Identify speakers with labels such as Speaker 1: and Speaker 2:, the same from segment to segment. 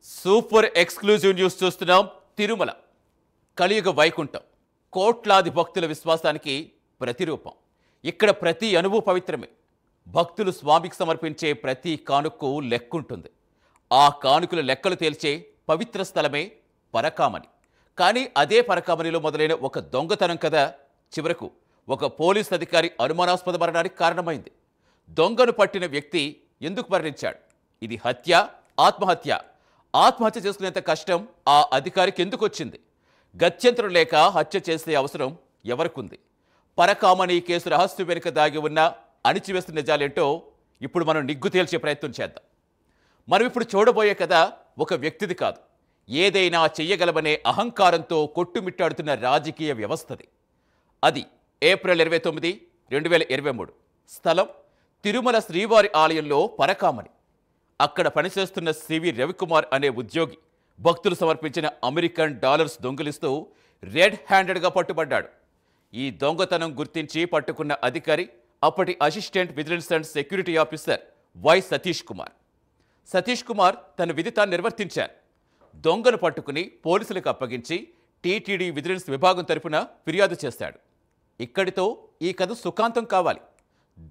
Speaker 1: Super exclusive news చూస్తున్నాం. తిరుమల కలియుగ వైకుంఠం, కోట్లాది భక్తుల విశ్వాసానికి ప్రతిరూపం. ఇక్కడ ప్రతి అణువు పవిత్రమే. భక్తులు స్వామికి సమర్పించే ప్రతి కానుకకు లెక్కుంటుంది. ఆ కానుకల లెక్కలు తేల్చే పవిత్ర స్థలమే పరకామణి. కానీ అదే పరకామణిలో మొదలైన ఒక దొంగతనం కథ చివరకు ఒక పోలీస్ అధికారి అనుమానాస్పద మరణానికి కారణమైంది. దొంగను పట్టిన వ్యక్తి ఎందుకు మరణించాడు? ఇది హత్య, ఆత్మహత్య? ఆత్మహత్య చేసుకునేంత కష్టం ఆ అధికారికి ఎందుకు వచ్చింది? గత్యంతరం లేక హత్య చేసే అవసరం ఎవరికుంది? పరకామణి కేసు రహస్యం వెనుక దాగి ఉన్న అణిచివేస్తున్న నిజాలేంటో ఇప్పుడు మనం నిగ్గు తేల్చే ప్రయత్నం చేద్దాం. మనం ఇప్పుడు చూడబోయే కథ ఒక వ్యక్తిది కాదు, ఏదైనా చెయ్యగలమనే అహంకారంతో కొట్టుమిట్టాడుతున్న రాజకీయ వ్యవస్థది. అది ఏప్రిల్ 29, 2023. స్థలం తిరుమల శ్రీవారి ఆలయంలో పరకామణి. అక్కడ పనిచేస్తున్న సివి రవికుమార్ అనే ఉద్యోగి భక్తులు సమర్పించిన అమెరికన్ డాలర్స్ దొంగిలిస్తూ రెడ్ హ్యాండెడ్గా పట్టుబడ్డాడు. ఈ దొంగతనం గుర్తించి పట్టుకున్న అధికారి అప్పటి assistant vigilance and security officer Y Satish Kumar. Satish Kumar తన విధి తాను నిర్వర్తించారు. దొంగను పట్టుకుని పోలీసులకు అప్పగించి టీటీడీ విజిలెన్స్ విభాగం తరఫున ఫిర్యాదు చేశాడు. ఇక్కడితో ఈ కథ సుఖాంతం కావాలి,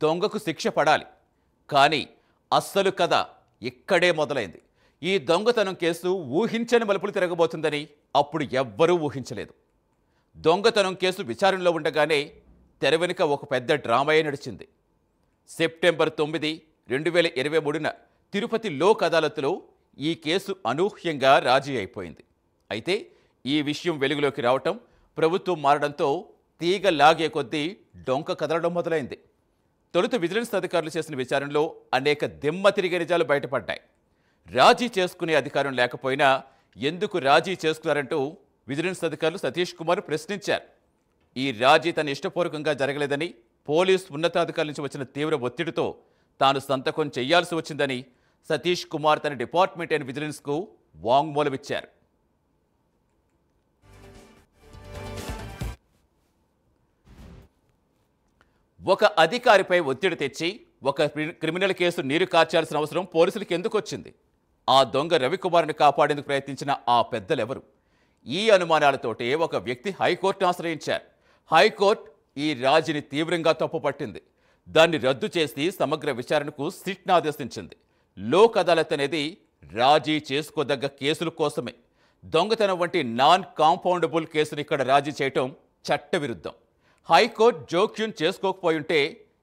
Speaker 1: దొంగకు శిక్ష పడాలి. కానీ అస్సలు కథ ఇక్కడే మొదలైంది. ఈ దొంగతనం కేసు ఊహించని మలుపులు తిరగబోతుందని అప్పుడు ఎవ్వరూ ఊహించలేదు. దొంగతనం కేసు విచారణలో ఉండగానే తెర వెనుక ఒక పెద్ద డ్రామాయే నడిచింది. సెప్టెంబర్ 9, 2023న తిరుపతి లోక్ అదాలత్లో ఈ కేసు అనూహ్యంగా రాజీ అయిపోయింది. అయితే ఈ విషయం వెలుగులోకి రావటం, ప్రభుత్వం మారడంతో తీగ లాగే కొద్దీ డొంక కదలడం మొదలైంది. తొలుత విజిలెన్స్ అధికారులు చేసిన విచారణలో అనేక దిమ్మ తిరిగే నిజాలు బయటపడ్డాయి. రాజీ చేసుకునే అధికారం లేకపోయినా ఎందుకు రాజీ చేసుకున్నారంటూ విజిలెన్స్ అధికారులు సతీష్ కుమార్ ప్రశ్నించారు. ఈ రాజీ తన ఇష్టపూర్వకంగా జరగలేదని, పోలీస్ ఉన్నతాధికారుల నుంచి వచ్చిన తీవ్ర ఒత్తిడితో తాను సంతకం చేయాల్సి వచ్చిందని సతీష్ కుమార్ తన డిపార్ట్మెంట్ అండ్ విజిలెన్స్కు వాంగ్మూలమిచ్చారు. ఒక అధికారిపై ఒత్తిడి తెచ్చి ఒక క్రిమినల్ కేసు నీరు కార్చాల్సిన అవసరం పోలీసులకు ఎందుకు వచ్చింది? ఆ దొంగ రవికుమార్ని కాపాడేందుకు ప్రయత్నించిన ఆ పెద్దలెవరు? ఈ అనుమానాలతోటే ఒక వ్యక్తి హైకోర్టును ఆశ్రయించారు. హైకోర్టు ఈ రాజీని తీవ్రంగా తప్పుపట్టింది. దాన్ని రద్దు చేసి సమగ్ర విచారణకు సిట్ను ఆదేశించింది. లోక్ అదాలత్ అనేది రాజీ చేసుకోదగ్గ కేసుల కోసమే. దొంగతనం వంటి నాన్ కాంపౌండబుల్ కేసును ఇక్కడ రాజీ చేయటం చట్టవిరుద్ధం. హైకోర్టు జోక్యం చేసుకోకపోయి ఉంటే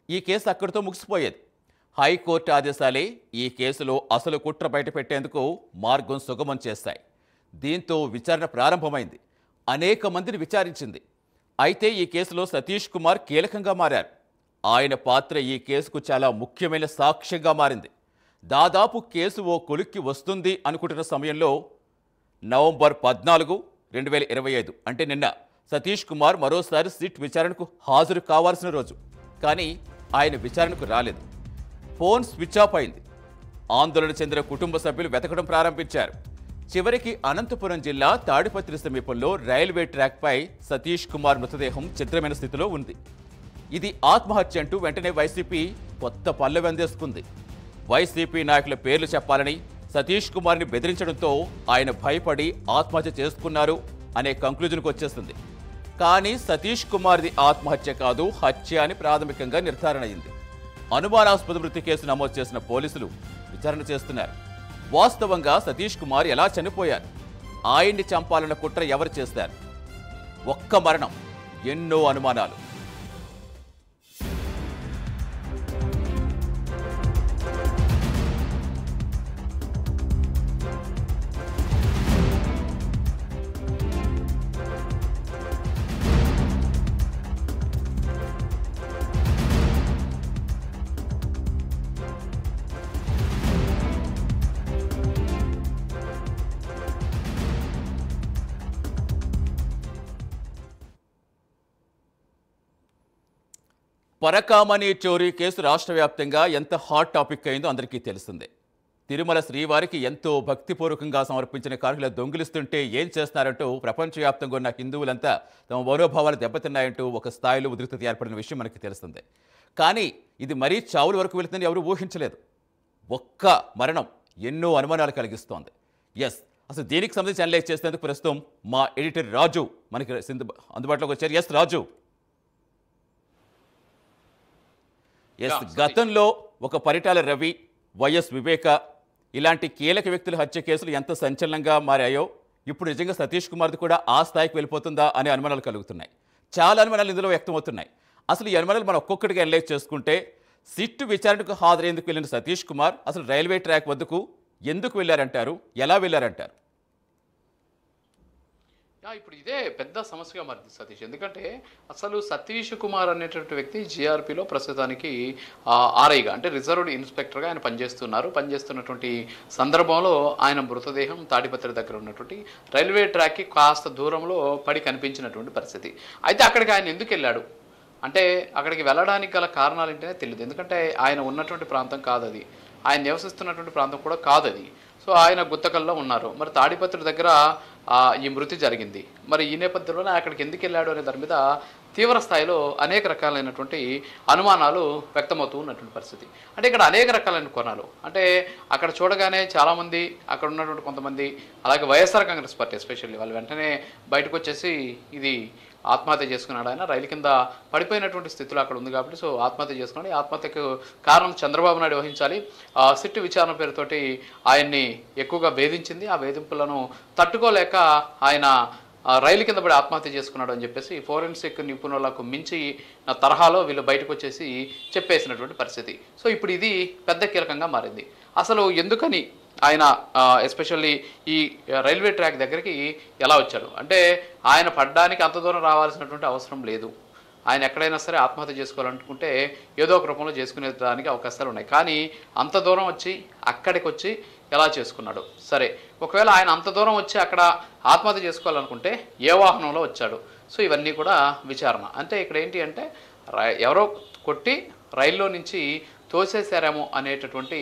Speaker 1: ఈ కేసు అక్కడితో ముగిసిపోయేది. హైకోర్టు ఆదేశాలే ఈ కేసులో అసలు కుట్ర బయటపెట్టేందుకు మార్గం సుగమం చేస్తాయి. దీంతో విచారణ ప్రారంభమైంది. అనేక మందిని విచారించింది. అయితే ఈ కేసులో సతీష్ కుమార్ కీలకంగా మారారు. ఆయన పాత్ర ఈ కేసుకు చాలా ముఖ్యమైన సాక్ష్యంగా మారింది. దాదాపు కేసు ఓ కొలిక్కి వస్తుంది అనుకుంటున్న సమయంలో నవంబర్ 14, 2025 అంటే నిన్న సతీష్ కుమార్ మరోసారి సిట్ విచారణకు హాజరు కావాల్సిన రోజు. కానీ ఆయన విచారణకు రాలేదు. ఫోన్ స్విచ్ ఆఫ్ అయింది. ఆందోళన చెందిన కుటుంబ సభ్యులు వెతకడం ప్రారంభించారు. చివరికి అనంతపురం జిల్లా తాడిపత్రి సమీపంలో రైల్వే ట్రాక్పై సతీష్ కుమార్ మృతదేహం చిత్రమైన స్థితిలో ఉంది. ఇది ఆత్మహత్య అంటూ వెంటనే వైసీపీ కొత్త పల్లవి అందేసుకుంది. వైసీపీ నాయకుల పేర్లు చెప్పాలని సతీష్ కుమార్ని బెదిరించడంతో ఆయన భయపడి ఆత్మహత్య చేసుకున్నారు అనే కంక్లూజన్కి వచ్చేస్తుంది. కానీ సతీష్ కుమార్ది ఆత్మహత్య కాదు, హత్య అని ప్రాథమికంగా నిర్ధారణ అయింది. అనుమానాస్పద మృతి కేసు నమోదు చేసిన పోలీసులు విచారణ చేస్తున్నారు. వాస్తవంగా సతీష్ కుమార్ ఎలా చనిపోయారు? ఆయన్ని చంపాలన్న కుట్ర ఎవరు చేస్తారు? ఒక్క మరణం, ఎన్నో అనుమానాలు. పరకామణి చోరీ కేసు రాష్ట్ర వ్యాప్తంగా ఎంత హాట్ టాపిక్ అయిందో అందరికీ తెలిసిందే. తిరుమల శ్రీవారికి ఎంతో భక్తిపూర్వకంగా సమర్పించిన కానుకలు దొంగిలిస్తుంటే ఏం చేస్తున్నారంటూ ప్రపంచవ్యాప్తంగా ఉన్న హిందువులంతా తమ మనోభావాలు దెబ్బతిన్నాయంటూ ఒక స్థాయిలో ఉద్రిక్తత ఏర్పడిన విషయం మనకి తెలిసిందే. కానీ ఇది మరీ చావుల వరకు వెళుతుందని ఎవరు ఊహించలేదు. ఒక్క మరణం ఎన్నో అనుమానాలు కలిగిస్తోంది. ఎస్, అసలు దీనికి సంబంధించి అనలైజ్ చేసేందుకు ప్రస్తుతం మా ఎడిటర్ రాజు మనకి అందుబాటులోకి వచ్చారు. ఎస్ రాజు. ఎస్, గతంలో ఒక పరిటాల రవి, వైఎస్ వివేక ఇలాంటి కీలక వ్యక్తుల హత్య కేసులు ఎంత సంచలనంగా మారాయో ఇప్పుడు నిజంగా సతీష్ కుమార్ది కూడా ఆ స్థాయికి వెళ్ళిపోతుందా అనే అనుమానాలు కలుగుతున్నాయి. చాలా అనుమానాలు ఇందులో వ్యక్తమవుతున్నాయి. అసలు ఈ అనుమానాలు మనం ఒక్కొక్కటిగా అనలైజ్ చేసుకుంటే, సిట్టు విచారణకు హాజరయ్యేందుకు వెళ్ళిన సతీష్ కుమార్ అసలు రైల్వే ట్రాక్ వద్దకు ఎందుకు వెళ్ళారంటారు, ఎలా వెళ్ళారంటారు?
Speaker 2: ఇప్పుడు ఇదే పెద్ద సమస్యగా మారింది సతీష్. ఎందుకంటే అసలు సతీష్ కుమార్ అనేటువంటి వ్యక్తి జీఆర్పీలో ప్రస్తుతానికి ఆర్ఐగా అంటే రిజర్వ్డ్ ఇన్స్పెక్టర్గా ఆయన పనిచేస్తున్నటువంటి సందర్భంలో ఆయన మృతదేహం తాడిపత్రి దగ్గర ఉన్నటువంటి రైల్వే ట్రాక్కి కాస్త దూరంలో పడి కనిపించినటువంటి పరిస్థితి. అయితే అక్కడికి ఆయన ఎందుకు వెళ్ళాడు అంటే, అక్కడికి వెళ్ళడానికి గల కారణాలు ఏంటనే తెలియదు. ఎందుకంటే ఆయన ఉన్నటువంటి ప్రాంతం కాదు అది, ఆయన నివసిస్తున్నటువంటి ప్రాంతం కూడా కాదు అది. సో ఆయన గుత్తకల్లో ఉన్నారు. మరి తాడిపత్రి దగ్గర ఈ మృతి జరిగింది. మరి ఈ నేపథ్యంలోనే అక్కడికి ఎందుకు వెళ్ళాడు అనే దాని మీద తీవ్ర స్థాయిలో అనేక రకాలైనటువంటి అనుమానాలు వ్యక్తమవుతూ ఉన్నటువంటి పరిస్థితి. అంటే ఇక్కడ అనేక రకాలైన కోణాలు, అంటే అక్కడ చూడగానే చాలామంది అక్కడ ఉన్నటువంటి కొంతమంది, అలాగే వైఎస్ఆర్ కాంగ్రెస్ పార్టీ ఎస్పెషల్లీ వాళ్ళు వెంటనే బయటకు వచ్చేసి ఇది ఆత్మహత్య చేసుకున్నాడు, ఆయన రైలు కింద పడిపోయినటువంటి స్థితిలో అక్కడ ఉంది కాబట్టి సో ఆత్మహత్య చేసుకున్నాడు, ఈ ఆత్మహత్యకు కారణం చంద్రబాబు నాయుడు వహించాలి, సిట్టు విచారణ పేరుతోటి ఆయన్ని ఎక్కువగా వేధించింది, ఆ వేధింపులను తట్టుకోలేక ఆయన రైలు కింద పడి ఆత్మహత్య చేసుకున్నాడు అని చెప్పేసి ఫోరెన్సిక్ నిపుణులకు మించి తరహాలో వీళ్ళు బయటకు వచ్చేసి చెప్పేసినటువంటి పరిస్థితి. సో ఇప్పుడు ఇది పెద్ద కీలకంగా మారింది. అసలు ఎందుకని ఆయన ఎస్పెషల్లీ ఈ రైల్వే ట్రాక్ దగ్గరికి ఎలా వచ్చాడు అంటే, ఆయన పడ్డానికి అంత దూరం రావాల్సినటువంటి అవసరం లేదు. ఆయన ఎక్కడైనా సరే ఆత్మహత్య చేసుకోవాలనుకుంటే ఏదో ఒక రూపంలో చేసుకునేదానికి అవకాశాలు ఉన్నాయి. కానీ అంత దూరం వచ్చి అక్కడికి వచ్చి ఎలా చేసుకున్నాడు? సరే, ఒకవేళ ఆయన అంత దూరం వచ్చి అక్కడ ఆత్మహత్య చేసుకోవాలనుకుంటే ఏ వాహనంలో వచ్చాడు? సో ఇవన్నీ కూడా విచారణ. అంటే ఇక్కడ ఏంటి అంటే, ఎవరో కొట్టి రైల్లో నుంచి తోసేశారేమో అనేటటువంటి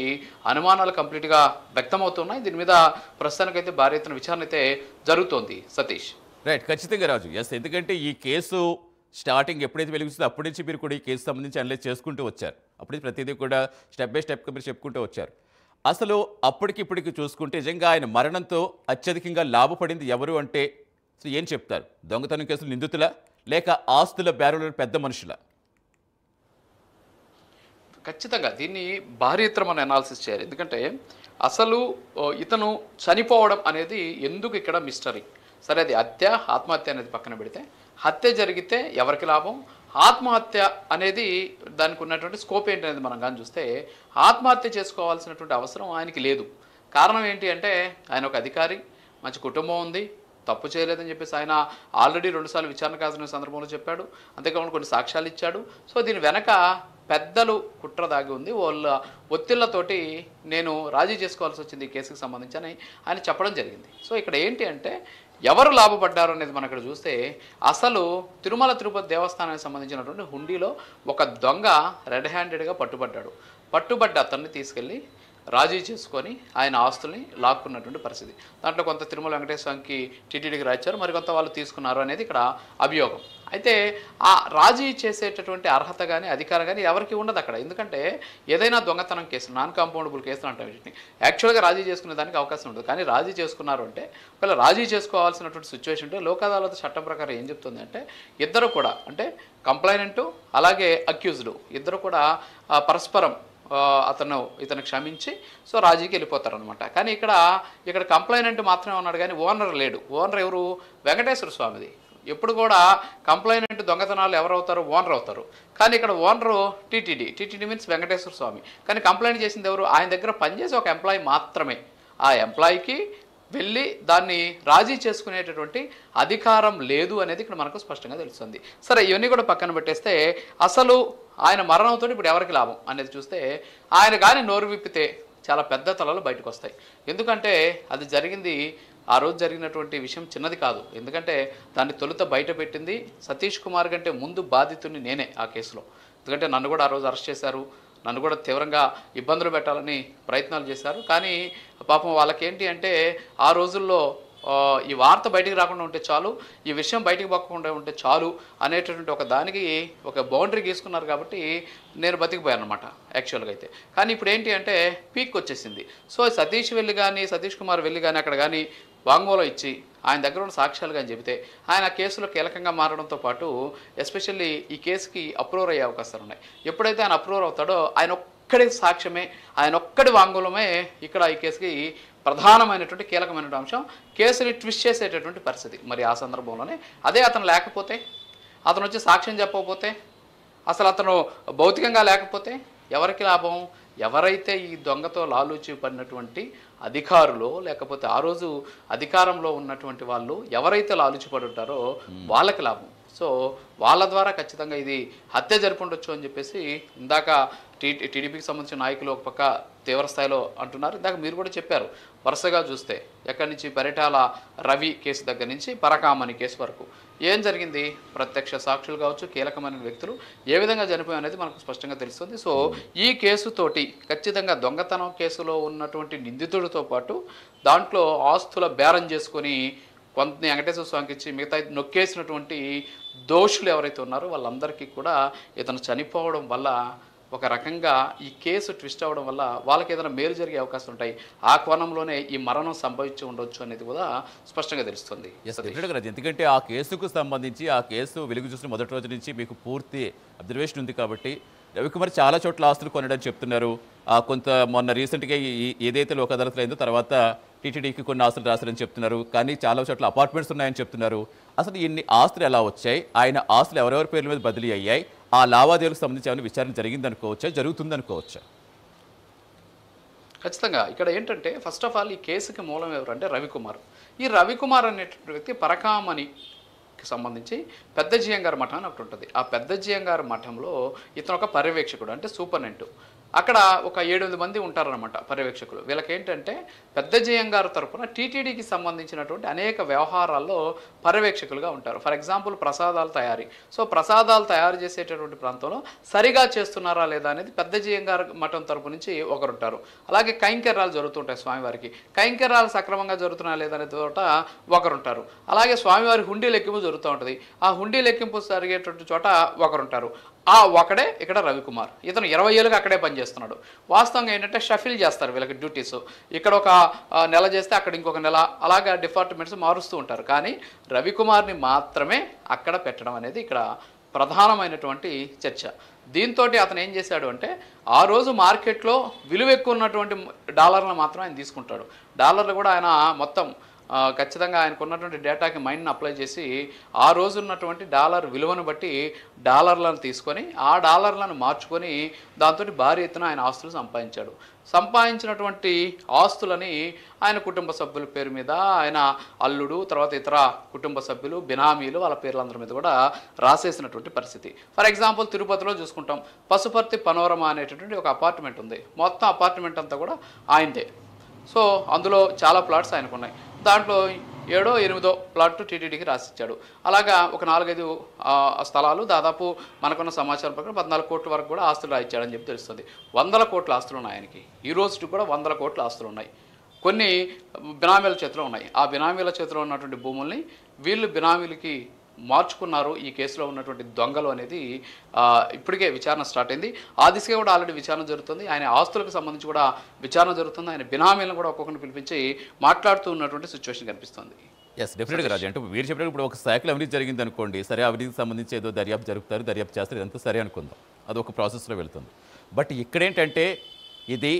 Speaker 2: అనుమానాలు కంప్లీట్గా వ్యక్తమవుతున్నాయి. దీని మీద ప్రస్తుతానికైతే భారీ ఎత్తున విచారణ అయితే జరుగుతోంది సతీష్.
Speaker 1: రైట్, ఖచ్చితంగా రాజు. ఎస్, ఎందుకంటే ఈ కేసు స్టార్టింగ్ ఎప్పుడైతే వెలుగుతుందో అప్పటి నుంచి మీరు కూడా ఈ కేసు సంబంధించి అనలైజ్ చేసుకుంటూ వచ్చారు. అప్పుడే ప్రతిదీ కూడా స్టెప్ బై స్టెప్గా మీరు చెప్పుకుంటూ వచ్చారు. అసలు అప్పటికిప్పటికి చూసుకుంటే నిజంగా ఆయన మరణంతో అత్యధికంగా లాభపడింది ఎవరు అంటే ఏం చెప్తారు? దొంగతనం కేసులు నిందితుల, లేక ఆస్తుల బేరుల పెద్ద మనుషుల?
Speaker 2: ఖచ్చితంగా దీన్ని భారీ ఎత్తున మనం అనాలిసిస్ చేయాలి. ఎందుకంటే అసలు ఇతను చనిపోవడం అనేది ఎందుకు ఇక్కడ మిస్టరీ. సరే, అది ఆత్మహత్య అనేది పక్కన పెడితే, హత్య జరిగితే ఎవరికి లాభం, ఆత్మహత్య అనేది దానికి ఉన్నటువంటి స్కోప్ ఏంటనేది మనం కానీ చూస్తే, ఆత్మహత్య చేసుకోవాల్సినటువంటి అవసరం ఆయనకి లేదు. కారణం ఏంటి అంటే, ఆయన ఒక అధికారి, మంచి కుటుంబం ఉంది, తప్పు చేయలేదని చెప్పేసి ఆయన ఆల్రెడీ 2 సార్లు విచారణకు హాజరైన సందర్భంలో చెప్పాడు. అంతేకాకుండా కొన్ని సాక్ష్యాలు ఇచ్చాడు. సో దీని వెనక పెద్దలు కుట్ర దాగి ఉంది, వాళ్ళ ఒత్తిళ్లతోటి నేను రాజీ చేసుకోవాల్సి వచ్చింది ఈ కేసుకు సంబంధించి అని ఆయన చెప్పడం జరిగింది. సో ఇక్కడ ఏంటి అంటే, ఎవరు లాభపడ్డారు అనేది మనం ఇక్కడ చూస్తే, అసలు తిరుమల తిరుపతి దేవస్థానానికి సంబంధించినటువంటి హుండీలో ఒక దొంగ రెడ్ హ్యాండెడ్గా పట్టుబడ్డ అతన్ని తీసుకెళ్ళి రాజీ చేసుకొని ఆయన ఆస్తుల్ని లాక్కున్నటువంటి పరిస్థితి. దాంట్లో కొంత తిరుమల వెంకటేశ్వరంకి టీటీడీకి రాయించారు, మరికొంత వాళ్ళు తీసుకున్నారు అనేది ఇక్కడ అభియోగం. అయితే ఆ రాజీ చేసేటటువంటి అర్హత కానీ అధికారం కానీ ఎవరికి ఉండదు అక్కడ. ఎందుకంటే ఏదైనా దొంగతనం కేసు, నాన్ కాంపౌండబుల్ కేసులు అంటాం వీటిని, యాక్చువల్గా రాజీ చేసుకునే దానికి అవకాశం ఉండదు. కానీ రాజీ చేసుకున్నారు అంటే, ఒకవేళ రాజీ చేసుకోవాల్సినటువంటి సిచ్యువేషన్ ఉంటే లోక్ అదాలత్ చట్టం ప్రకారం ఏం చెప్తుంది అంటే, ఇద్దరు కూడా అంటే కంప్లైనెంట్ అలాగే అక్యూజ్డ్ ఇద్దరు కూడా పరస్పరం ఇతను క్షమించి సో రాజీకి వెళ్ళిపోతారనమాట. కానీ ఇక్కడ కంప్లైనెంట్ మాత్రమే ఉన్నాడు, కానీ ఓనర్ లేడు. ఓనర్ ఎవరు? వెంకటేశ్వర స్వామిది. ఎప్పుడు కూడా కంప్లైనెంట్ దొంగతనాలు ఎవరు అవుతారు? ఓనర్ అవుతారు. కానీ ఇక్కడ ఓనరు టీటీడీ మీన్స్ వెంకటేశ్వర స్వామి. కానీ కంప్లైంట్ చేసింది ఎవరు? ఆయన దగ్గర పనిచేసే ఒక ఎంప్లాయీ మాత్రమే. ఆ ఎంప్లాయీకి వెళ్ళి దాన్ని రాజీ చేసుకునేటటువంటి అధికారం లేదు అనేది ఇక్కడ మనకు స్పష్టంగా తెలుస్తుంది. సరే, ఇవన్నీ కూడా పక్కన పెట్టేస్తే, అసలు ఆయన మరణంతో ఇప్పుడు ఎవరికి లాభం అనేది చూస్తే, ఆయన కానీ నోరు విప్పితే చాలా పెద్ద తలలు బయటకు వస్తాయి. ఎందుకంటే అది జరిగింది, ఆ రోజు జరిగినటువంటి విషయం చిన్నది కాదు. ఎందుకంటే దాన్ని తొలుత బయట పెట్టింది సతీష్ కుమార్ కంటే ముందు బాధితుడిని నేనే ఆ కేసులో. ఎందుకంటే నన్ను కూడా ఆ రోజు అరెస్ట్ చేశారు, నన్ను కూడా తీవ్రంగా ఇబ్బందులు పెట్టాలని ప్రయత్నాలు చేశారు. కానీ పాపం వాళ్ళకేంటి అంటే, ఆ రోజుల్లో ఈ వార్త బయటికి రాకుండా ఉంటే చాలు, ఈ విషయం బయటికి పోకుండా ఉంటే చాలు అనేటటువంటి ఒక దానికి ఒక బౌండరీ గీసుకున్నారు కాబట్టి నేను బతికిపోయాను అనమాట యాక్చువల్గా అయితే. కానీ ఇప్పుడు ఏంటి అంటే పీక్ వచ్చేసింది. సో సతీష్ కుమార్ వెళ్ళి కానీ అక్కడ కానీ వాంగ్మూలం ఇచ్చి ఆయన దగ్గర ఉన్న సాక్ష్యాలు కానీ చెబితే ఆయన కేసులో కీలకంగా మారడంతో పాటు ఎస్పెషల్లీ ఈ కేసుకి అప్రూవర్ అయ్యే అవకాశాలు ఉన్నాయి. ఎప్పుడైతే ఆయన అప్రూవర్ అవుతాడో ఆయన ఒక్కడి సాక్ష్యమే, ఆయన ఒక్కడి వాంగ్మూలమే ఇక్కడ ఈ కేసుకి ప్రధానమైనటువంటి కీలకమైనటువంటి అంశం, కేసుని ట్విస్ట్ చేసేటటువంటి పరిస్థితి. మరి ఆ సందర్భంలోనే అదే అతను లేకపోతే, అతను వచ్చి సాక్ష్యం చెప్పకపోతే, అసలు అతను భౌతికంగా లేకపోతే ఎవరికి లాభం? ఎవరైతే ఈ దొంగతో లాలూచి పడినటువంటి అధికారులు, లేకపోతే ఆ రోజు అధికారంలో ఉన్నటువంటి వాళ్ళు ఎవరైతే లాలూచి పడి ఉంటారో వాళ్ళకి లాభం. సో వాళ్ళ ద్వారా ఖచ్చితంగా ఇది హత్య జరిపి ఉండొచ్చు అని చెప్పేసి ఇందాక టీడీపీకి సంబంధించిన నాయకులు ఒక పక్క తీవ్ర స్థాయిలో అంటున్నారు. ఇందాక మీరు కూడా చెప్పారు, వరుసగా చూస్తే ఎక్కడి నుంచి పరిటాల రవి కేసు దగ్గర నుంచి పరకామణి కేసు వరకు ఏం జరిగింది, ప్రత్యక్ష సాక్షులు కావచ్చు, కీలకమైన వ్యక్తులు ఏ విధంగా చనిపోయారు అనేది మనకు స్పష్టంగా తెలుస్తుంది. సో ఈ కేసుతోటి ఖచ్చితంగా దొంగతనం కేసులో ఉన్నటువంటి నిందితుడితో పాటు దాంట్లో ఆస్తుల బేరం చేసుకొని కొంత వెంకటేశ్వర స్వామికి ఇచ్చి మిగతా నొక్కేసినటువంటి దోషులు ఎవరైతే ఉన్నారో వాళ్ళందరికీ కూడా ఇతను చనిపోవడం వల్ల ఒక రకంగా ఈ కేసు ట్విస్ట్ అవ్వడం వల్ల వాళ్ళకి ఏదైనా మేలు జరిగే అవకాశం ఉంటాయి. ఆ కోణంలోనే ఈ మరణం సంభవించి ఉండొచ్చు అనేది కూడా స్పష్టంగా తెలుస్తుంది.
Speaker 1: ఎందుకంటే ఆ కేసుకు సంబంధించి ఆ కేసు వెలుగు చూసిన మొదటి రోజు నుంచి మీకు పూర్తి అబ్జర్వేషన్ ఉంది కాబట్టి రవికుమార్ చాలా చోట్ల ఆస్తులు కొనడం చెప్తున్నారు. కొంత మొన్న రీసెంట్గా ఏదైతే లోక్ అదాలత్లో అయిందో తర్వాత టీటీడీకి కొన్ని ఆస్తులు రాశారని చెప్తున్నారు. కానీ చాలా చోట్ల అపార్ట్మెంట్స్ ఉన్నాయని చెప్తున్నారు. అసలు ఇన్ని ఆస్తులు ఎలా వచ్చాయి, ఆయన ఆస్తులు ఎవరెవరి పేర్ల మీద బదిలీ అయ్యాయి, ఆ లావాదేవీలకు సంబంధించి ఏమైనా విచారణ జరిగిందనుకోవచ్చా, జరుగుతుందనుకోవచ్చా?
Speaker 2: ఖచ్చితంగా ఇక్కడ ఏంటంటే ఫస్ట్ ఆఫ్ ఆల్ ఈ కేసుకి మూలం ఎవరంటే రవికుమార్. ఈ రవికుమార్ అనేటువంటి వ్యక్తి పరకామణికి సంబంధించి పెద్ద జియంగారు మఠం అని ఒకటి ఉంటుంది. ఆ పెద్ద జియంగారు మఠంలో ఇతను ఒక పర్యవేక్షకుడు, అంటే సూపర్నెంట్. అక్కడ ఒక 7-8 మంది ఉంటారనమాట పర్యవేక్షకులు. వీళ్ళకి ఏంటంటే పెద్ద జియంగారు తరఫున టీటీడీకి సంబంధించినటువంటి అనేక వ్యవహారాల్లో పర్యవేక్షకులుగా ఉంటారు. ఫర్ ఎగ్జాంపుల్ ప్రసాదాలు తయారీ. సో ప్రసాదాలు తయారు చేసేటటువంటి ప్రాంతంలో సరిగా చేస్తున్నారా లేదా అనేది పెద్ద జియంగారు మఠం తరపు నుంచి ఒకరుంటారు. అలాగే కైంకర్యాలు జరుగుతుంటాయి స్వామివారికి, కైంకర్యాలు సక్రమంగా జరుగుతున్నాయా లేదా అనే చోట ఒకరుంటారు. అలాగే స్వామివారి హుండీ లెక్కింపు జరుగుతూ ఉంటుంది, ఆ హుండీ లెక్కింపు జరిగేటువంటి చోట ఒకరుంటారు. ఆ ఒకడే ఇక్కడ రవికుమార్. ఇతను 20 ఏళ్ళుగా అక్కడే పనిచేస్తున్నాడు. వాస్తవంగా ఏంటంటే షఫిల్ చేస్తారు వీళ్ళకి డ్యూటీస్. ఇక్కడ ఒక నెల చేస్తే అక్కడ ఇంకొక నెల, అలాగా డిపార్ట్మెంట్స్ మారుస్తూ ఉంటారు. కానీ రవికుమార్ని మాత్రమే అక్కడ పెట్టడం అనేది ఇక్కడ ప్రధానమైనటువంటి చర్చ. దీంతో అతను ఏం చేశాడు అంటే ఆ రోజు మార్కెట్లో విలువ ఎక్కువ ఉన్నటువంటి డాలర్లను మాత్రం ఆయన తీసుకుంటాడు. డాలర్లు కూడా ఆయన మొత్తం ఖచ్చితంగా ఆయనకు ఉన్నటువంటి డేటాకి మైండ్ని అప్లై చేసి ఆ రోజు ఉన్నటువంటి డాలర్ విలువను బట్టి డాలర్లను తీసుకొని ఆ డాలర్లను మార్చుకొని దాంతో భారీ ఎత్తున ఆయన ఆస్తులు సంపాదించాడు. సంపాదించినటువంటి ఆస్తులని ఆయన కుటుంబ సభ్యుల పేరు మీద, ఆయన అల్లుడు, తర్వాత ఇతర కుటుంబ సభ్యులు, బినామీలు, వాళ్ళ పేర్లందరి మీద కూడా రాసేసినటువంటి పరిస్థితి. ఫర్ ఎగ్జాంపుల్ తిరుపతిలో చూసుకుంటాం, పశుపర్తి పనోరమ అనేటటువంటి ఒక అపార్ట్మెంట్ ఉంది. మొత్తం అపార్ట్మెంట్ అంతా కూడా ఆయనదే. సో అందులో చాలా ప్లాట్స్ ఆయనకు ఉన్నాయి. దాంట్లో 7ో 8ో ప్లాట్ టీటీడీకి రాసిచ్చాడు. అలాగా ఒక 4-5 స్థలాలు దాదాపు మనకున్న సమాచారం ప్రకారం 14 కోట్ల వరకు కూడా ఆస్తులు రాయించాడని చెప్పి తెలుస్తుంది. 100 కోట్ల ఆస్తులు ఉన్నాయి ఆయనకి. ఈ రోజుకి కూడా 100 కోట్ల ఆస్తులు ఉన్నాయి. కొన్ని బినామీల చేతిలో ఉన్నాయి. ఆ బినామీల చేతిలో ఉన్నటువంటి భూముల్ని వీళ్ళు బినామీలకి మార్చుకున్నారు ఈ కేసులో ఉన్నటువంటి దొంగలు అనేది ఇప్పటికే విచారణ స్టార్ట్ అయింది. ఆ దిశగా కూడా ఆల్రెడీ విచారణ జరుగుతుంది. ఆయన ఆస్తులకు సంబంధించి కూడా విచారణ జరుగుతుంది. ఆయన బినామీలను కూడా ఒక్కొక్కరిని పిలిపించి మాట్లాడుతూ ఉన్నటువంటి సిచ్యువేషన్ కనిపిస్తుంది.
Speaker 1: ఎస్, డెఫినెట్గా రాజు. అంటే మీరు చెప్పినప్పుడు ఇప్పుడు ఒక శాఖలో అవినీతి జరిగింది అనుకోండి, సరే అవినీతికి సంబంధించి ఏదో దర్యాప్తు జరుపుతారు, దర్యాప్తు చేస్తారు, ఇదంతా సరే అనుకుందాం, అదొక ప్రాసెస్లో వెళ్తుంది. బట్ ఇక్కడేంటంటే ఇది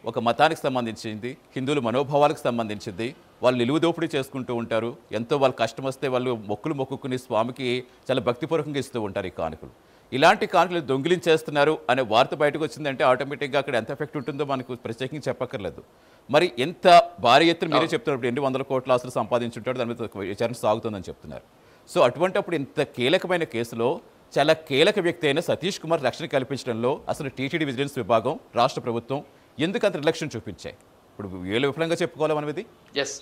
Speaker 1: ఒక మతానికి సంబంధించింది, హిందువుల మనోభావాలకు సంబంధించింది. వాళ్ళు నిలువు దోపిడీ చేసుకుంటూ ఉంటారు. ఎంతో వాళ్ళు కష్టం వస్తే వాళ్ళు మొక్కుకుని స్వామికి చాలా భక్తిపూర్వకంగా ఇస్తూ ఉంటారు ఈ కానుకలు. ఇలాంటి కానుకలు దొంగిలించేస్తున్నారు అనే వార్త బయటకు వచ్చిందంటే ఆటోమేటిక్గా అక్కడ ఎంత ఎఫెక్ట్ ఉంటుందో మనకు ప్రత్యేకంగా చెప్పక్కర్లేదు. మరి ఎంత భారీ ఎత్తున మీరే చెప్తున్నప్పుడు 800 కోట్ల ఆస్తులు సంపాదించుంటాడు, దాని మీద విచారణ సాగుతుందని చెప్తున్నారు. సో అటువంటిప్పుడు ఇంత కీలకమైన కేసులో చాలా కీలక వ్యక్తి అయిన సతీష్ కుమార్ రక్షణ కల్పించడంలో అసలు టీటీడీ విజిలెన్స్ విభాగం, రాష్ట్ర ప్రభుత్వం ఎందుకు అంత నిర్లక్ష్యం చూపించాయి? ఇప్పుడు వీళ్ళు విఫలంగా చెప్పుకోవాలి మనం ఇది.
Speaker 2: ఎస్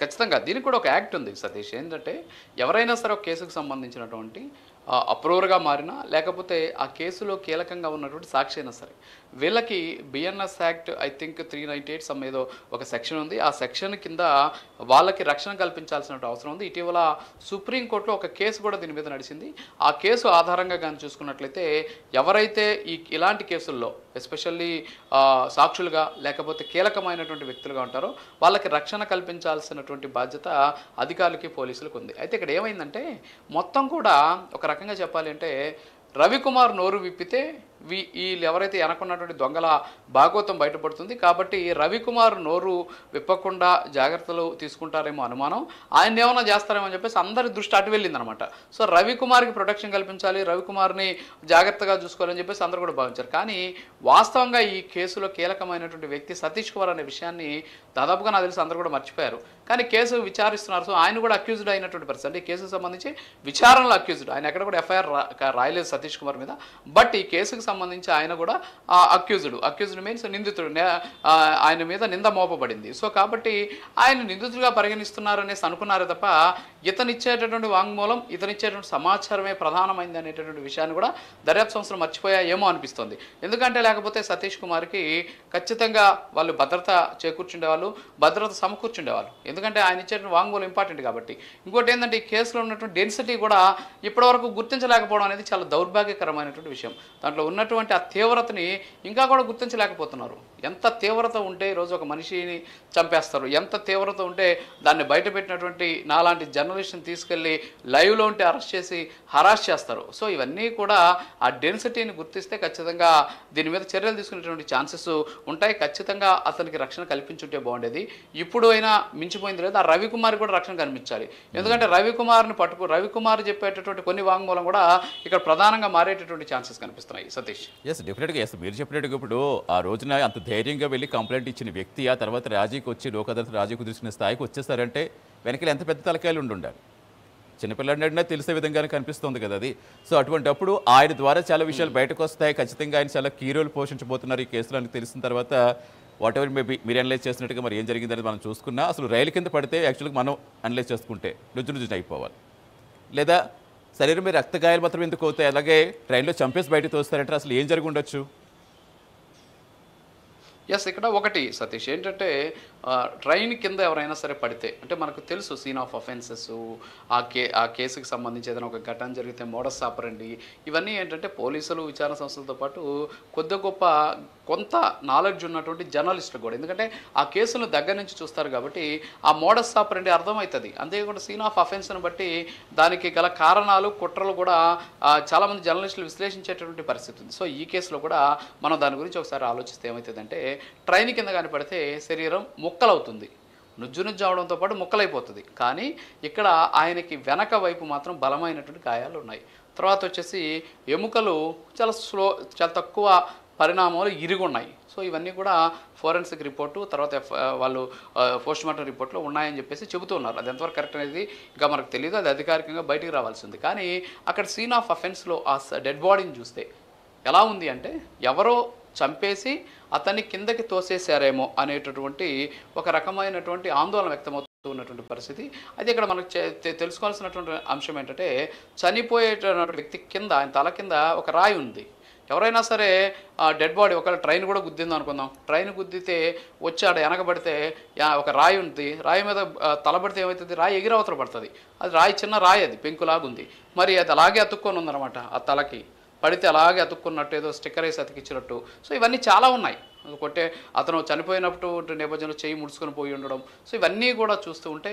Speaker 2: ఖచ్చితంగా దీనికి కూడా ఒక యాక్ట్ ఉంది సతీష్. ఏంటంటే ఎవరైనా సరే ఒక కేసుకు సంబంధించినటువంటి అప్రూవర్గా మారినా లేకపోతే ఆ కేసులో కీలకంగా ఉన్నటువంటి సాక్షి అయినా సరే వీళ్ళకి BNS act I think 398 some ఏదో ఒక సెక్షన్ ఉంది. ఆ సెక్షన్ కింద వాళ్ళకి రక్షణ కల్పించాల్సిన అవసరం ఉంది. ఇటీవల సుప్రీంకోర్టులో ఒక కేసు కూడా దీని మీద నడిచింది. ఆ కేసు ఆధారంగా కానీ చూసుకున్నట్లయితే ఎవరైతే ఇలాంటి కేసుల్లో ఎస్పెషల్లీ సాక్షులుగా లేకపోతే కీలకమైనటువంటి వ్యక్తులుగా ఉంటారో వాళ్ళకి రక్షణ కల్పించాల్సినటువంటి బాధ్యత అధికారులకి పోలీసులకు ఉంది. అయితే ఇక్కడ ఏమైందంటే మొత్తం కూడా ఒక రకంగా చెప్పాలి అంటే రవికుమార్ నోరు విప్పితే వీళ్ళు ఎవరైతే వెనకున్నటువంటి దొంగల భాగోతం బయటపడుతుంది. కాబట్టి రవికుమార్ నోరు విప్పకుండా జాగ్రత్తలు తీసుకుంటారేమో అనుమానం, ఆయన ఏమైనా చేస్తారేమో అని చెప్పేసి అందరి దృష్టి అటు వెళ్ళిందనమాట. సో రవికుమార్కి ప్రొటెక్షన్ కల్పించాలి, రవికుమార్ని జాగ్రత్తగా చూసుకోవాలని చెప్పేసి అందరూ కూడా భావించారు. కానీ వాస్తవంగా ఈ కేసులో కీలకమైనటువంటి వ్యక్తి సతీష్ కుమార్ అనే విషయాన్ని దాదాపుగా నాకు తెలిసి అందరూ కూడా మర్చిపోయారు. కానీ కేసు విచారిస్తున్నారు. సో ఆయన కూడా అక్యూజ్డ్ అయినటువంటి పరిస్థితి. అంటే ఈ కేసుకు సంబంధించి విచారణలో అక్యూజ్డ్, ఆయన ఎక్కడ కూడా ఎఫ్ఐఆర్ రాయలేదు సతీష్ కుమార్ మీద. బట్ ఈ కేసుకు సంబంధించి ఆయన కూడా అక్యూజ్డ్ మీన్స్ నిందితుడు, ఆయన మీద నింద మోపబడింది. సో కాబట్టి ఆయన నిందితుడిగా పరిగణిస్తున్నారనేసి అనుకున్నారే తప్ప ఇతనిచ్చేటటువంటి వాంగ్మూలం, ఇతనిచ్చేటువంటి సమాచారమే ప్రధానమైంది అనేటటువంటి విషయాన్ని కూడా దర్యాప్తు సంస్థలు మర్చిపోయాయేమో అనిపిస్తుంది. ఎందుకంటే లేకపోతే సతీష్ కుమార్కి ఖచ్చితంగా వాళ్ళు భద్రత చేకూర్చుండేవాళ్ళు, భద్రత సమకూర్చుండేవాళ్ళు. ఎందుకంటే ఆయన ఇచ్చేటువంటి వాంగ్మూలం ఇంపార్టెంట్ కాబట్టి. ఇంకోటి ఏంటంటే ఈ కేసులో ఉన్నటువంటి డెన్సిటీ కూడా ఇప్పటివరకు గుర్తించలేకపోవడం అనేది చాలా దౌర్భాగ్యకరమైనటువంటి విషయం. దాంట్లో ఉన్నటువంటి ఆ తీవ్రతని ఇంకా కూడా గుర్తించలేకపోతున్నారు. ఎంత తీవ్రత ఉంటే ఈరోజు ఒక మనిషిని చంపేస్తారు, ఎంత తీవ్రత ఉంటే దాన్ని బయటపెట్టినటువంటి నాలాంటి జర్నలిస్ట్ని తీసుకెళ్ళి లైవ్లో ఉంటే అరెస్ట్ చేసి హరాస్ చేస్తారు. సో ఇవన్నీ కూడా ఆ డెన్సిటీని గుర్తిస్తే ఖచ్చితంగా దీని మీద చర్యలు తీసుకునేటువంటి ఛాన్సెస్ ఉంటాయి. ఖచ్చితంగా అతనికి రక్షణ కల్పించుంటే బాగుండేది. ఇప్పుడు అయినా మించిపోయింది లేదు, ఆ రవికుమార్ కూడా రక్షణ కల్పించాలి. ఎందుకంటే రవికుమార్ చెప్పేటటువంటి కొన్ని వాంగ్మూలం కూడా ఇక్కడ ప్రధానంగా మారేటటువంటి ఛాన్సెస్ కనిపిస్తున్నాయి. సతీష్,
Speaker 1: ఎస్ డెఫినెట్గా ఎస్ మీరు చెప్పినట్టుగా ఇప్పుడు ఆ రోజున అంత ధైర్యంగా వెళ్ళి కంప్లైంట్ ఇచ్చిన వ్యక్తి ఆ తర్వాత రాజీకి వచ్చి లోక్ అదాలత్ రాజీకి తీసుకునే స్థాయికి వచ్చేసారంటే వెనకాల ఎంత పెద్ద తలకాయలు ఉండాలి. చిన్నపిల్లడినా తెలిసే విధంగానే కనిపిస్తుంది కదా అది. సో అటువంటిప్పుడు ఆయన ద్వారా చాలా విషయాలు బయటకు వస్తాయి. ఖచ్చితంగా ఆయన చాలా కీ రోల్ పోషించబోతున్నారు ఈ కేసులో అని తెలిసిన తర్వాత వాట్ ఎవర్ మేబీ మీరు అనలైజ్ చేసినట్టుగా మరి ఏం జరిగిందని మనం చూసుకున్నా అసలు రైలు కింద పడితే యాక్చువల్గా మనం అనలైజ్ చేసుకుంటే నుజ్జు అయిపోవాలి, లేదా శరీరం మీద రక్తగాయాలు మాత్రం ఎందుకు అవుతాయి, అలాగే ట్రైన్లో చంపేసి బయటకు తోస్తారంటే అసలు ఏం జరిగి ఉండొచ్చు?
Speaker 2: ఎస్, ఇక్కడ ఒకటి సతీష్ ఏంటంటే ట్రైన్ కింద ఎవరైనా సరే పడితే అంటే మనకు తెలుసు సీన్ ఆఫ్ అఫెన్సెస్, ఆ కేసుకి సంబంధించి ఏదైనా ఒక ఘటన జరిగితే మోడస్ ఆపరండి, ఇవన్నీ ఏంటంటే పోలీసులు విచారణ సంస్థలతో పాటు కొద్ది గొప్ప కొంత నాలెడ్జ్ ఉన్నటువంటి జర్నలిస్టులు కూడా, ఎందుకంటే ఆ కేసును దగ్గర నుంచి చూస్తారు కాబట్టి ఆ మోడస్ ఆపరండి అర్థమవుతుంది. అంతేకాకుండా సీన్ ఆఫ్ అఫెన్స్ను బట్టి దానికి గల కారణాలు, కుట్రలు కూడా చాలామంది జర్నలిస్టులు విశ్లేషించేటటువంటి పరిస్థితి ఉంది. సో ఈ కేసులో కూడా మనం దాని గురించి ఒకసారి ఆలోచిస్తే ఏమవుతుందంటే ట్రైన్ కింద కానీ పడితే శరీరం ముక్కలవుతుంది, నుజ్జు అవడంతో పాటు ముక్కలైపోతుంది. కానీ ఇక్కడ ఆయనకి వెనక వైపు మాత్రం బలమైనటువంటి గాయాలు ఉన్నాయి. తర్వాత వచ్చేసి ఎముకలు చాలా తక్కువ పరిణామాలు ఇరుగున్నాయి. సో ఇవన్నీ కూడా ఫోరెన్సిక్ రిపోర్టు తర్వాత వాళ్ళు పోస్ట్ మార్టం రిపోర్ట్లో ఉన్నాయని చెప్పేసి చెబుతూ ఉన్నారు. అది ఎంతవరకు కరెక్ట్ అనేది ఇంకా మనకు తెలియదు, అది అధికారికంగా బయటికి రావాల్సి ఉంది. కానీ అక్కడ సీన్ ఆఫ్ అఫెన్స్లో ఆ డెడ్ బాడీని చూస్తే ఎలా ఉంది అంటే ఎవరో చంపేసి అతన్ని కిందకి తోసేశారేమో అనేటటువంటి ఒక రకమైనటువంటి ఆందోళన వ్యక్తమవుతూ ఉన్నటువంటి పరిస్థితి. అయితే ఇక్కడ మనకు తెలుసుకోవాల్సినటువంటి అంశం ఏంటంటే చనిపోయేటటువంటి వ్యక్తి కింద, ఆయన తల కింద ఒక రాయి ఉంది. ఎవరైనా సరే డెడ్ బాడీ ఒకవేళ ట్రైన్ కూడా గుద్దింది అనుకుందాం, ట్రైన్ గుద్దితే వచ్చాడు వెనకబడితే ఒక రాయి ఉంది, రాయి మీద తలబడితే ఏమవుతుంది, రాయి ఎగిరవతల పడుతుంది. అది రాయి చిన్న రాయి, అది పెంకులాగుంది, మరి అది అలాగే అతుక్కొని ఉందన్నమాట. ఆ తలకి పడితే అలాగే అతుక్కున్నట్టు, ఏదో స్టిక్కర్ వేసి అతికిచ్చినట్టు. సో ఇవన్నీ చాలా ఉన్నాయి. కొట్టే అతను చనిపోయినప్పుడు నేపథ్యంలో చేయి ముడుచుకొని పోయి ఉండడం. సో ఇవన్నీ కూడా చూస్తూ ఉంటే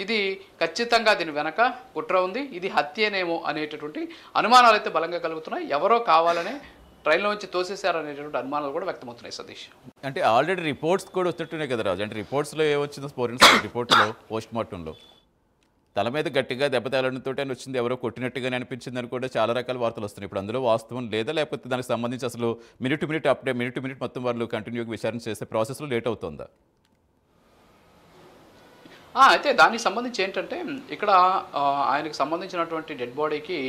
Speaker 2: ఇది ఖచ్చితంగా దీని వెనక కుట్ర ఉంది, ఇది హత్యనేమో అనేటటువంటి అనుమానాలు అయితే బలంగా కలుగుతున్నాయి. ఎవరో కావాలనే ట్రైన్లో నుంచి తోసేశారనేటువంటి అనుమానాలు కూడా వ్యక్తమవుతున్నాయి. సతీష్,
Speaker 1: అంటే ఆల్రెడీ రిపోర్ట్స్ కూడా వచ్చినట్టున్నాయి కదా రాజు. అంటే రిపోర్ట్స్లో ఏమొచ్చిందో ఫోరెన్సిక్ రిపోర్ట్లో పోస్ట్ మార్టంలో తల మీద గట్టిగా దెబ్బ తేలడంతో వచ్చింది, ఎవరో కొట్టినట్టుగానే అనిపించింది అని కూడా చాలా రకాల వార్తలు వస్తున్నాయి. ఇప్పుడు అందులో వాస్తవం లేదా, లేకపోతే దానికి సంబంధించి అసలు మినిట్ టు మినిట్ మొత్తం వాళ్ళు కంటిన్యూగా విచారణ చేసే ప్రాసెస్లో లేట్ అవుతుందా?
Speaker 2: అయితే దానికి సంబంధించి ఏంటంటే ఇక్కడ ఆయనకు సంబంధించినటువంటి డెడ్ బాడీకి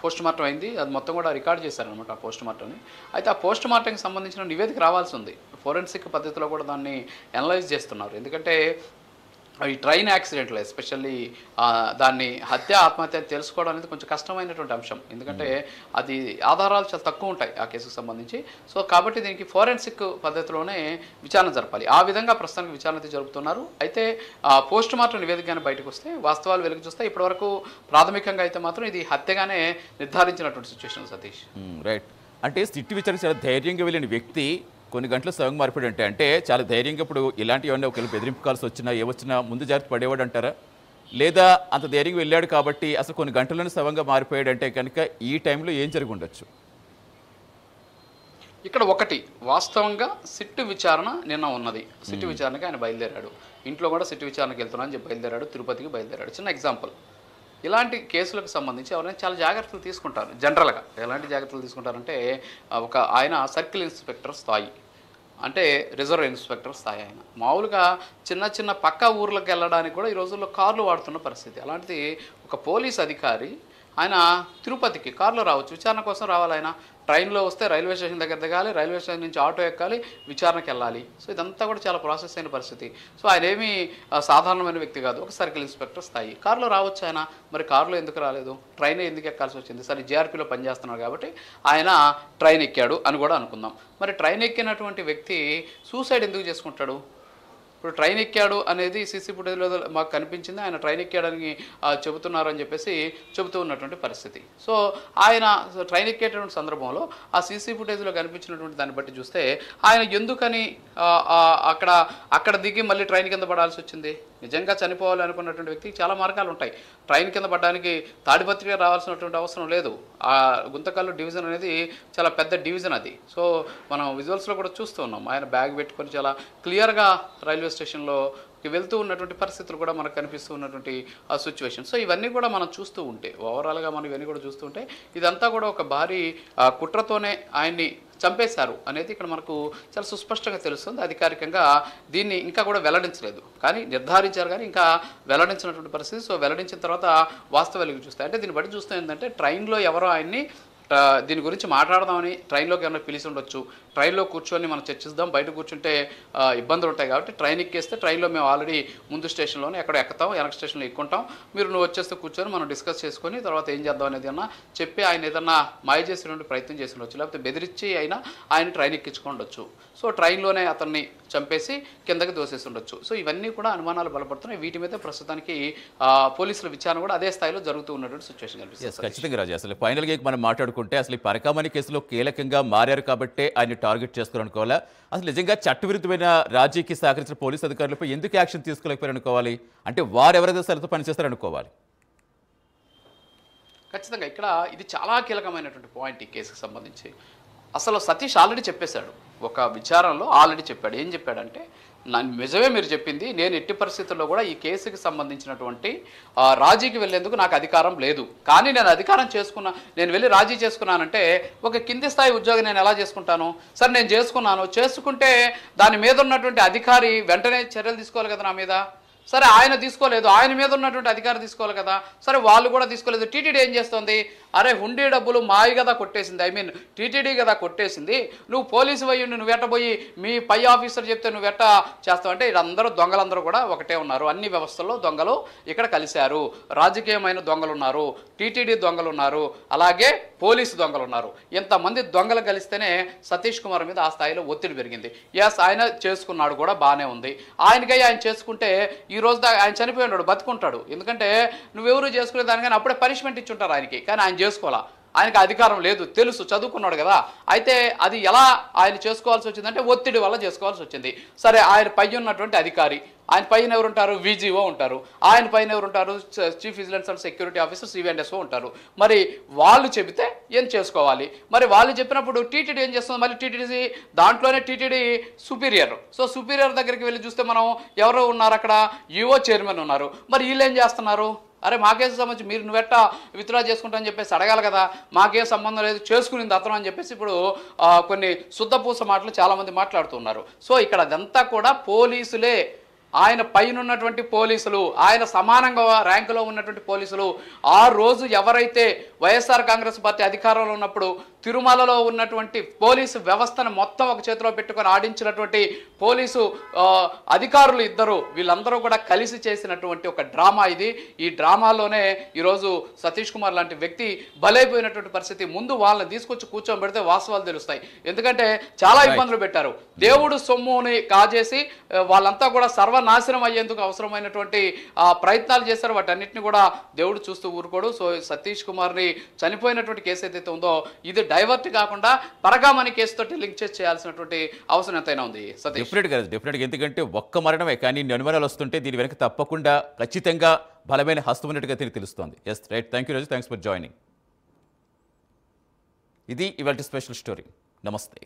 Speaker 2: పోస్ట్ మార్టం అయింది, అది మొత్తం కూడా రికార్డ్ చేశారనమాట ఆ పోస్ట్ మార్టంని. అయితే ఆ పోస్ట్ మార్టంకి సంబంధించిన నివేదిక రావాల్సి ఉంది. ఫోరెన్సిక్ పద్ధతిలో కూడా దాన్ని అనలైజ్ చేస్తున్నారు. ఎందుకంటే ఈ ట్రైన్ యాక్సిడెంట్లో ఎస్పెషల్లీ దాన్ని హత్య ఆత్మహత్య తెలుసుకోవడం అనేది కొంచెం కష్టమైనటువంటి అంశం, ఎందుకంటే అది ఆధారాలు చాలా తక్కువ ఉంటాయి ఆ కేసుకు సంబంధించి. సో కాబట్టి దీనికి ఫోరెన్సిక్ పద్ధతిలోనే విచారణ జరపాలి. ఆ విధంగా ప్రస్తుతానికి విచారణ జరుపుతున్నారు. అయితే పోస్ట్ మార్టం నివేదికగానే బయటకు వస్తే వాస్తవాలు వెలుగు చూస్తే ఇప్పటివరకు ప్రాథమికంగా అయితే మాత్రం ఇది హత్యగానే నిర్ధారించినటువంటి సిచ్యువేషన్ సతీష్.
Speaker 1: రైట్. అంటే సిట్టి విచారణ చాలా ధైర్యంగా వెళ్ళిన వ్యక్తి కొన్ని గంటలు సగం మారిపోయాడు అంటే చాలా ధైర్యంగా ఇప్పుడు ఇలాంటి ఏమన్నా ఒకవేళ బెదిరింపు కాల్స్ వచ్చినా ఏవచ్చినా ముందు జాగ్రత్త పడేవాడు అంటారా, లేదా అంత ధైర్యంగా వెళ్ళాడు కాబట్టి అసలు కొన్ని గంటల్లోనే సవంగా మారిపోయాడు అంటే కనుక ఈ టైంలో ఏం జరిగి ఉండొచ్చు?
Speaker 2: ఇక్కడ ఒకటి వాస్తవంగా సిట్టు విచారణ నిన్న ఉన్నది. సిట్టు విచారణకి ఆయన బయలుదేరాడు, ఇంట్లో కూడా సిట్టు విచారణకి వెళ్తున్నా అని చెప్పి బయలుదేరాడు, తిరుపతికి బయలుదేరాడు. చిన్న ఎగ్జాంపుల్, ఇలాంటి కేసులకు సంబంధించి ఎవరైనా చాలా జాగ్రత్తలు తీసుకుంటారు. జనరల్గా ఎలాంటి జాగ్రత్తలు తీసుకుంటారంటే ఆయన సర్కిల్ ఇన్స్పెక్టర్ స్థాయి, అంటే రిజర్వ్ ఇన్స్పెక్టర్ స్థాయి. ఆయన మామూలుగా చిన్న చిన్న పక్క ఊర్లకు వెళ్ళడానికి కూడా ఈ రోజుల్లో కార్లు వాడుతున్న పరిస్థితి. అలాంటిది ఒక పోలీస్ అధికారి ఆయన తిరుపతికి కారులో రావచ్చు, విచారణ కోసం రావాలి. ఆయన ట్రైన్లో వస్తే రైల్వే స్టేషన్ దగ్గర దిగాలి, రైల్వే స్టేషన్ నుంచి ఆటో ఎక్కాలి, విచారణకి వెళ్ళాలి. సో ఇదంతా కూడా చాలా ప్రాసెస్ అయిన పరిస్థితి. సో ఆయన ఏమీ సాధారణమైన వ్యక్తి కాదు, ఒక సర్కిల్ ఇన్స్పెక్టర్ స్థాయి. కారులో రావచ్చు ఆయన, మరి కారులో ఎందుకు రాలేదు, ట్రైన్ ఎందుకు ఎక్కాల్సి వచ్చింది? సరే జేఆర్పీలో పనిచేస్తున్నాడు కాబట్టి ఆయన ట్రైన్ ఎక్కాడు అని కూడా అనుకుందాం. మరి ట్రైన్ ఎక్కినటువంటి వ్యక్తి సూసైడ్ ఎందుకు చేసుకుంటాడు? ఇప్పుడు ట్రైన్ ఎక్కాడు అనేది సీసీ ఫుటేజ్లో మాకు కనిపించింది, ఆయన ట్రైన్ ఎక్కాడని చెబుతున్నారు అని చెప్పేసి చెబుతూ ఉన్నటువంటి పరిస్థితి. సో ఆయన ట్రైన్ ఎక్కేటటువంటి సందర్భంలో ఆ సీసీ ఫుటేజ్లో కనిపించినటువంటి దాన్ని బట్టి చూస్తే ఆయన ఎందుకని అక్కడ దిగి మళ్ళీ ట్రైన్ కింద పడాల్సి వచ్చింది? నిజంగా చనిపోవాలి అనుకున్నటువంటి వ్యక్తికి చాలా మార్గాలు ఉంటాయి. ట్రైన్ కింద పడడానికి తాడిపత్రిగా రావాల్సినటువంటి అవసరం లేదు. ఆ గుంతకల్లు డివిజన్ అనేది చాలా పెద్ద డివిజన్ అది. సో మనం విజువల్స్లో కూడా చూస్తూ ఉన్నాం, ఆయన బ్యాగ్ పెట్టుకొని చాలా క్లియర్గా రైల్వే స్టేషన్లో వెళ్తూ ఉన్నటువంటి పరిస్థితులు కూడా మనకు కనిపిస్తూ ఉన్నటువంటి ఆ సిచ్యువేషన్. సో ఇవన్నీ కూడా మనం చూస్తూ ఉంటే, ఓవరాల్గా మనం ఇవన్నీ కూడా చూస్తూ ఉంటే ఇదంతా కూడా ఒక భారీ కుట్రతోనే ఆయన్ని చంపేశారు అనేది ఇక్కడ మనకు చాలా సుస్పష్టంగా తెలుస్తుంది. అధికారికంగా దీన్ని ఇంకా కూడా వెల్లడించలేదు, కానీ నిర్ధారించారు కానీ ఇంకా వెల్లడించినటువంటి పరిస్థితి. సో వెల్లడించిన తర్వాత వాస్తవాలు చూస్తాయి. అంటే దీన్ని బట్టి చూస్తే ఏంటంటే ట్రైన్లో ఎవరో ఆయన్ని దీని గురించి మాట్లాడదామని ట్రైన్లోకి ఏమైనా పిలిచి ఉండొచ్చు, ట్రైన్లో కూర్చొని మనం చర్చిద్దాం, బయట కూర్చుంటే ఇబ్బందులు ఉంటాయి కాబట్టి ట్రైన్ ఎక్కేస్తే ట్రైన్లో మేము ఆల్రెడీ ముందు స్టేషన్లోనే ఎక్కడ ఎక్కుతాం, వెనక స్టేషన్లో ఎక్కుంటాం, నువ్వు వచ్చేస్తే కూర్చొని మనం డిస్కస్ చేసుకొని తర్వాత ఏం చేద్దాం అనేది అన్నా చెప్పి ఆయన ఏదన్నా మాయ చేసినటువంటి ప్రయత్నం చేసి ఉండొచ్చు, లేకపోతే బెదిరించి అయినా ఆయన ట్రైన్ ఎక్కించుకోండొచ్చు. సో ట్రైన్లోనే అతన్ని చంపేసి కిందకి దోసేసి ఉండొచ్చు. సో ఇవన్నీ కూడా అనుమానాలు బలపడుతున్నాయి. వీటి మీద ప్రస్తుతానికి పోలీసుల విచారణ కూడా అదే స్థాయిలో జరుగుతూ ఉన్నటువంటి సిచ్యువేషన్ కనిపిస్తుంది.
Speaker 1: ఖచ్చితంగా రాజు, అసలు ఫైనల్గా మనం మాట్లాడుకుంటే అసలు ఈ పరకామణి కేసులో కీలకంగా మారారు కాబట్టి ఆయన టార్గెట్ చేసుకోవాలనుకోవాలా, అసలు నిజంగా చట్టవిరుద్ధమైన రాజీకి సహకరించిన పోలీసు అధికారులపై ఎందుకు యాక్షన్ తీసుకోలేకపోయారు అనుకోవాలి? అంటే వారు ఎవరైతే సరితో పనిచేస్తారు అనుకోవాలి.
Speaker 2: ఖచ్చితంగా ఇక్కడ ఇది చాలా కీలకమైనటువంటి పాయింట్ ఈ కేసుకు సంబంధించి. అసలు సతీష్ ఆల్రెడీ చెప్పేశాడు, ఒక విచారణలో ఆల్రెడీ చెప్పాడు. ఏం చెప్పాడంటే, నిజమే మీరు చెప్పింది, నేను ఎట్టి పరిస్థితుల్లో కూడా ఈ కేసుకి సంబంధించినటువంటి రాజీకి వెళ్ళేందుకు నాకు అధికారం లేదు, కానీ నేను అధికారం నేను వెళ్ళి రాజీ చేసుకున్నానంటే ఒక కింది స్థాయి ఉద్యోగం నేను ఎలా చేసుకుంటాను? సరే నేను చేసుకుంటే దాని మీద ఉన్నటువంటి అధికారి వెంటనే చర్యలు తీసుకోవాలి కదా నా మీద. సరే ఆయన తీసుకోలేదు, ఆయన మీద ఉన్నటువంటి అధికారం తీసుకోవాలి కదా. సరే వాళ్ళు కూడా తీసుకోలేదు. టీటీడీ ఏం చేస్తుంది? అరే హుండీ డబ్బులు మాయి కదా కొట్టేసింది, టీటీడీ కదా కొట్టేసింది, నువ్వు పోలీసు అయ్యుండి నువ్వు ఎట్టబోయి మీ పై ఆఫీసర్ చెప్తే నువ్వు ఎట్టా చేస్తావు అంటే, వీళ్ళందరూ దొంగలందరూ కూడా ఒకటే ఉన్నారు. అన్ని వ్యవస్థల్లో దొంగలు ఇక్కడ కలిశారు. రాజకీయమైన దొంగలు ఉన్నారు, టీటీడీ దొంగలు ఉన్నారు, అలాగే పోలీసు దొంగలు ఉన్నారు. ఇంతమంది దొంగలు కలిస్తేనే సతీష్ కుమార్ మీద ఆ స్థాయిలో ఒత్తిడి పెరిగింది. ఎస్ ఆయన చేసుకున్నాడు కూడా బాగానే ఉంది. ఆయన చేసుకుంటే ఈ రోజు ఆయన చనిపోయి ఉన్నాడు, బతుకుంటాడు. ఎందుకంటే నువ్వెవరు చేసుకునే దానికని అప్పుడే పనిష్మెంట్ ఇచ్చుంటారు ఆయనకి, కానీ ఆయన చేసుకోవాలా. ఆయనకు అధికారం లేదు, తెలుసు, చదువుకున్నాడు కదా. అయితే అది ఎలా ఆయన చేసుకోవాల్సి వచ్చిందంటే ఒత్తిడి వల్ల చేసుకోవాల్సి వచ్చింది. సరే ఆయన పై ఉన్నటువంటి అధికారి, ఆయన పైన ఎవరు ఉంటారు? విజిఓ ఉంటారు. ఆయన పైన ఎవరు ఉంటారు? Chief vigilance and security officer CV and SO ఉంటారు. మరి వాళ్ళు చెబితే ఏం చేసుకోవాలి? మరి వాళ్ళు చెప్పినప్పుడు టీటీడీ ఏం చేస్తుంది? మళ్ళీ టీటీడీ దాంట్లోనే టీటీడీ సుపీరియర్. సో సుపీరియర్ దగ్గరికి వెళ్ళి చూస్తే మనం ఎవరు ఉన్నారు అక్కడ? యుఓ చైర్మన్ ఉన్నారు. మరి వీళ్ళు ఏం చేస్తున్నారు? అరే మా కేసు సంబంధించి మీరు నువ్వెట్టా విత్డ్రా చేసుకుంటా అని చెప్పేసి అడగాలి కదా. మాకేం సంబంధం లేదు, చేసుకునింది అతను అని చెప్పేసి ఇప్పుడు కొన్ని శుద్ధపూస మాటలు చాలామంది మాట్లాడుతున్నారు. సో ఇక్కడ అదంతా కూడా పోలీసులే, ఆయన పైన ఉన్నటువంటి పోలీసులు, ఆయన సమానంగా ర్యాంకులో ఉన్నటువంటి పోలీసులు, ఆ రోజు ఎవరైతే వైఎస్ఆర్ కాంగ్రెస్ పార్టీ అధికారంలో ఉన్నప్పుడు తిరుమలలో ఉన్నటువంటి పోలీసు వ్యవస్థను మొత్తం ఒక చేతిలో పెట్టుకొని ఆడించినటువంటి పోలీసు అధికారులు ఇద్దరు, వీళ్ళందరూ కూడా కలిసి చేసినటువంటి ఒక డ్రామా ఇది. ఈ డ్రామాలోనే ఈరోజు సతీష్ కుమార్ లాంటి వ్యక్తి బలైపోయినటువంటి పరిస్థితి. ముందు వాళ్ళని తీసుకొచ్చి కూర్చోబెడితే వాస్తవాలు తెలుస్తాయి. ఎందుకంటే చాలా ఇబ్బందులు పెట్టారు. దేవుడు సొమ్ముని కాజేసి వాళ్ళంతా కూడా సర్వనాశనం అయ్యేందుకు అవసరమైనటువంటి ప్రయత్నాలు చేశారు. వాటన్నిటిని కూడా దేవుడు చూస్తూ ఊరుకోడు. సో సతీష్ కుమార్ని చనిపోయినటువంటి కేసు ఏదైతే ఉందో ఇది డైవర్ట్ కాకుండా పరగామణి కేసుతో లింక్ చేయాల్సినటువంటి అవసరం ఎంతైనా ఉంది.
Speaker 1: డెఫినెట్గా ఎందుకంటే ఒక్క మరణమే కానీ అనుమానాలు వస్తుంటే దీని వెనక తప్పకుండా ఖచ్చితంగా బలమైన హస్తం ఉన్నట్టుగా తెలుస్తోంది. Yes right, thank you Raju, thanks for joining. ఇది ఇవాళ స్పెషల్ స్టోరీ. నమస్తే.